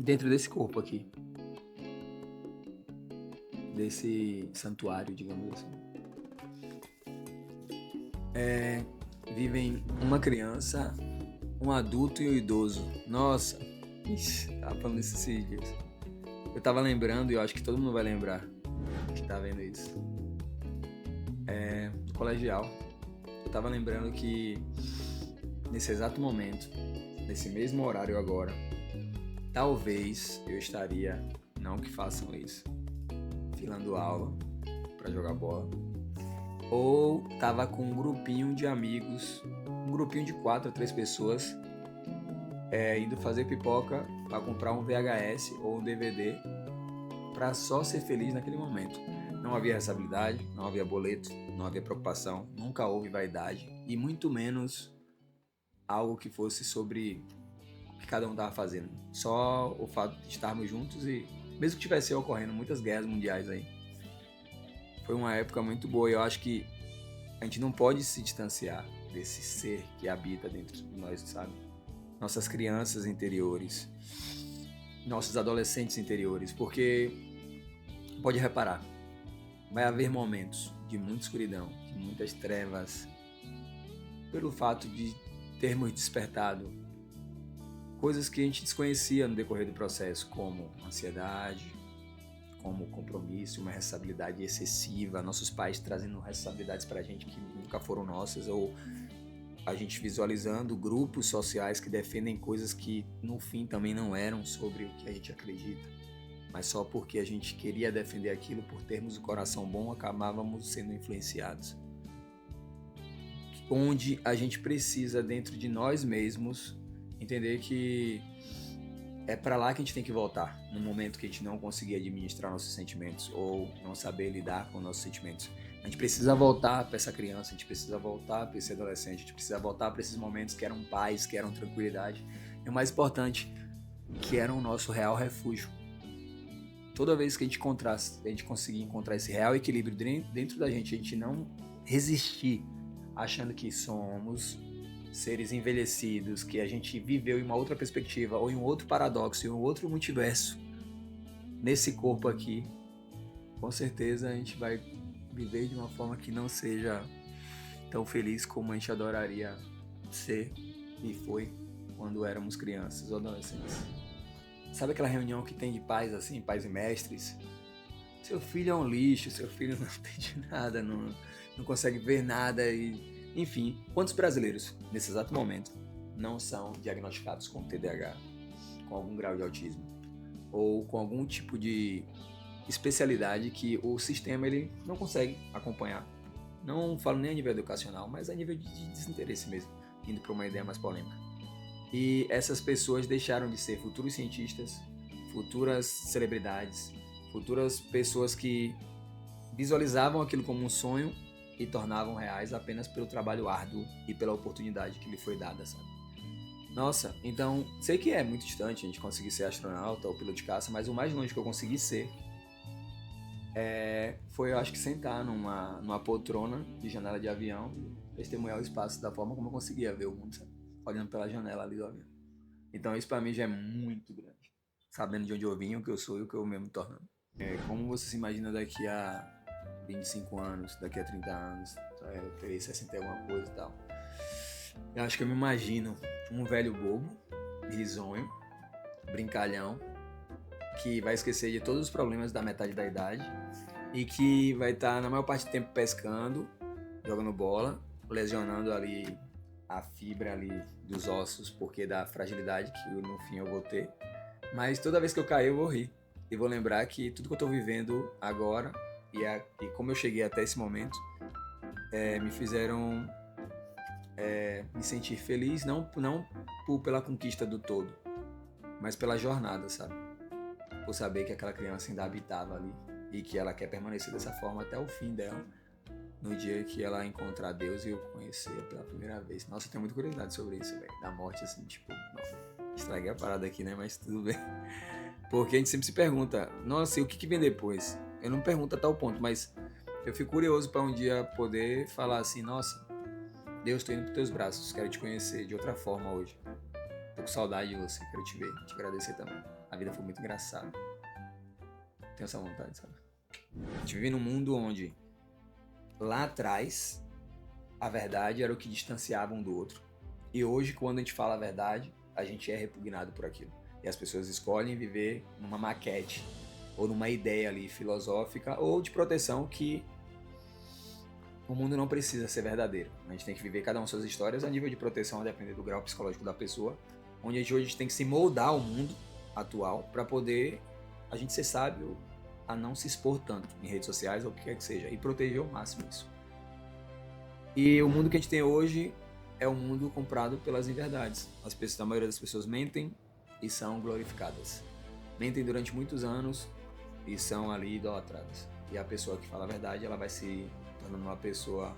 dentro desse corpo aqui, desse santuário, digamos assim. Vivem uma criança, um adulto e um idoso. Nossa, tava falando isso esses dias. Eu tava lembrando, e eu acho que todo mundo vai lembrar que tá vendo isso. No colegial, eu tava lembrando que nesse exato momento, nesse mesmo horário agora, talvez eu estaria, não que façam isso, filando aula pra jogar bola, ou tava com um grupinho de amigos, um grupinho de 4 ou 3 pessoas, indo fazer pipoca para comprar um VHS ou um DVD para só ser feliz naquele momento. Não havia responsabilidade, não havia boleto, não havia preocupação, nunca houve vaidade e muito menos algo que fosse sobre o que cada um estava fazendo. Só o fato de estarmos juntos e mesmo que tivesse ocorrendo muitas guerras mundiais aí. Foi uma época muito boa e eu acho que a gente não pode se distanciar desse ser que habita dentro de nós, sabe? Nossas crianças interiores, nossos adolescentes interiores, porque pode reparar, vai haver momentos de muita escuridão, de muitas trevas, pelo fato de termos despertado coisas que a gente desconhecia no decorrer do processo, como ansiedade, como compromisso, uma responsabilidade excessiva, nossos pais trazendo responsabilidades pra gente que nunca foram nossas, ou a gente visualizando grupos sociais que defendem coisas que no fim também não eram sobre o que a gente acredita, mas só porque a gente queria defender aquilo, por termos o coração bom, acabávamos sendo influenciados. Onde a gente precisa, dentro de nós mesmos, entender que é para lá que a gente tem que voltar, no momento que a gente não conseguir administrar nossos sentimentos ou não saber lidar com nossos sentimentos. A gente precisa voltar para essa criança, a gente precisa voltar para esse adolescente, a gente precisa voltar para esses momentos que eram paz, que eram tranquilidade. E o mais importante, que eram o nosso real refúgio. Toda vez que a gente conseguir encontrar esse real equilíbrio dentro da gente, a gente não resistir achando que somos seres envelhecidos, que a gente viveu em uma outra perspectiva, ou em um outro paradoxo, em um outro multiverso, nesse corpo aqui, com certeza a gente vai viver de uma forma que não seja tão feliz como a gente adoraria ser e foi quando éramos crianças ou adolescentes. Sabe aquela reunião que tem de pais assim, pais e mestres? Seu filho é um lixo, seu filho não entende nada, não consegue ver nada e... Enfim, quantos brasileiros, nesse exato momento, não são diagnosticados com TDAH, com algum grau de autismo, ou com algum tipo de especialidade que o sistema ele não consegue acompanhar? Não falo nem a nível educacional, mas a nível de desinteresse mesmo, indo para uma ideia mais polêmica. E essas pessoas deixaram de ser futuros cientistas, futuras celebridades, futuras pessoas que visualizavam aquilo como um sonho e tornavam reais apenas pelo trabalho árduo e pela oportunidade que lhe foi dada, sabe? Nossa, então, sei que é muito distante a gente conseguir ser astronauta ou piloto de caça, mas o mais longe que eu consegui ser foi, eu acho que, sentar numa poltrona de janela de avião e testemunhar o espaço da forma como eu conseguia ver o mundo, sabe? Olhando pela janela ali do avião. Então isso pra mim já é muito grande, sabendo de onde eu vim, o que eu sou e o que eu mesmo me tornando. Como você se imagina daqui a 25 anos, daqui a 30 anos, eu terei 60 e alguma coisa e tal. Eu acho que eu me imagino um velho bobo, risonho, brincalhão, que vai esquecer de todos os problemas da metade da idade e que vai estar na maior parte do tempo pescando, jogando bola, lesionando ali a fibra ali dos ossos porque da fragilidade que no fim eu vou ter. Mas toda vez que eu cair eu vou rir e vou lembrar que tudo que eu tô vivendo agora e como eu cheguei até esse momento me fizeram me sentir feliz, não pela conquista do todo, mas pela jornada, sabe? Por saber que aquela criança ainda habitava ali e que ela quer permanecer dessa forma até o fim dela, no dia que ela encontrar Deus e eu conhecer pela primeira vez. Nossa, eu tenho muita curiosidade sobre isso, velho. Da morte, assim, tipo, não, estraguei a parada aqui, né? Mas tudo bem. Porque a gente sempre se pergunta, nossa, e o que vem depois? Eu não pergunto a tal ponto, mas eu fico curioso para um dia poder falar assim, nossa, Deus, tô indo pros teus braços, quero te conhecer de outra forma hoje. Tô com saudade de você, quero te ver, te agradecer também. vida foi muito engraçada. Tenho essa vontade, sabe? A gente vive num mundo onde, lá atrás, a verdade era o que distanciava um do outro. E hoje, quando a gente fala a verdade, a gente é repugnado por aquilo. E as pessoas escolhem viver numa maquete, ou numa ideia ali filosófica, ou de proteção que o mundo não precisa ser verdadeiro. A gente tem que viver cada uma suas histórias a nível de proteção, a depender do grau psicológico da pessoa, onde hoje a gente tem que se moldar ao mundo atual para poder a gente ser sábio a não se expor tanto em redes sociais ou o que quer que seja, e proteger ao máximo isso. E o mundo que a gente tem hoje é um mundo comprado pelas inverdades. A maioria das pessoas mentem e são glorificadas. Mentem durante muitos anos e são ali idolatradas. E a pessoa que fala a verdade, ela vai se tornando uma pessoa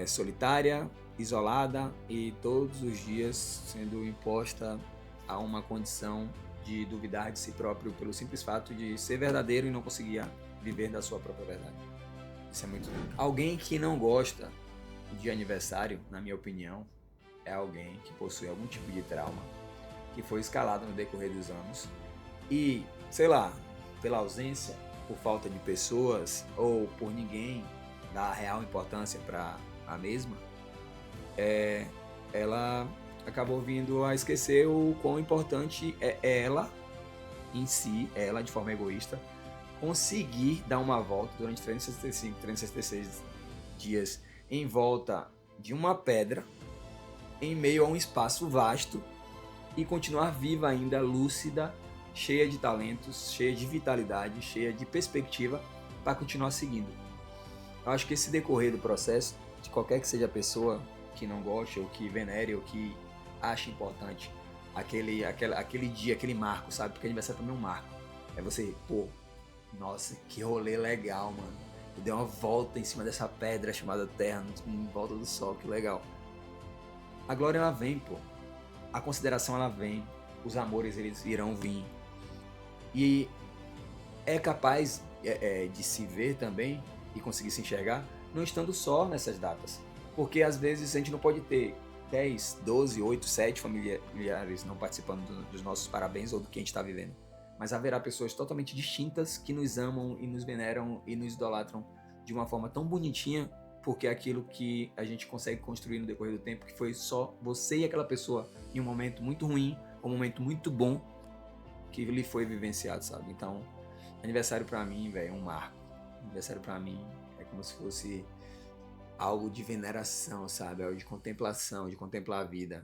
solitária, isolada e todos os dias sendo imposta a uma condição de duvidar de si próprio pelo simples fato de ser verdadeiro e não conseguir viver da sua própria verdade. Isso é muito lindo. Alguém que não gosta de aniversário, na minha opinião, é alguém que possui algum tipo de trauma, que foi escalado no decorrer dos anos e, sei lá, pela ausência, por falta de pessoas ou por ninguém dar real importância para a mesma, ela acabou vindo a esquecer o quão importante é ela em si, ela de forma egoísta, conseguir dar uma volta durante 365, 366 dias em volta de uma pedra, em meio a um espaço vasto, e continuar viva ainda, lúcida, cheia de talentos, cheia de vitalidade, cheia de perspectiva para continuar seguindo. Eu acho que esse decorrer do processo, de qualquer que seja a pessoa que não goste, ou que venere, ou que ache importante aquele dia, aquele marco, sabe? Porque aniversário também é um marco. É você, pô, nossa, que rolê legal, mano. Eu dei uma volta em cima dessa pedra chamada Terra, em volta do Sol, que legal. A glória, ela vem, pô. A consideração, ela vem. Os amores, eles irão vir. E é capaz de se ver também e conseguir se enxergar não estando só nessas datas. Porque às vezes a gente não pode ter 10, 12, 8, 7 familiares não participando dos nossos parabéns ou do que a gente está vivendo. Mas haverá pessoas totalmente distintas que nos amam e nos veneram e nos idolatram de uma forma tão bonitinha, porque é aquilo que a gente consegue construir no decorrer do tempo, que foi só você e aquela pessoa em um momento muito ruim, um momento muito bom, que lhe foi vivenciado, sabe? Então, aniversário pra mim, velho, é um marco. Aniversário pra mim é como se fosse algo de veneração, sabe? Algo de contemplação, de contemplar a vida.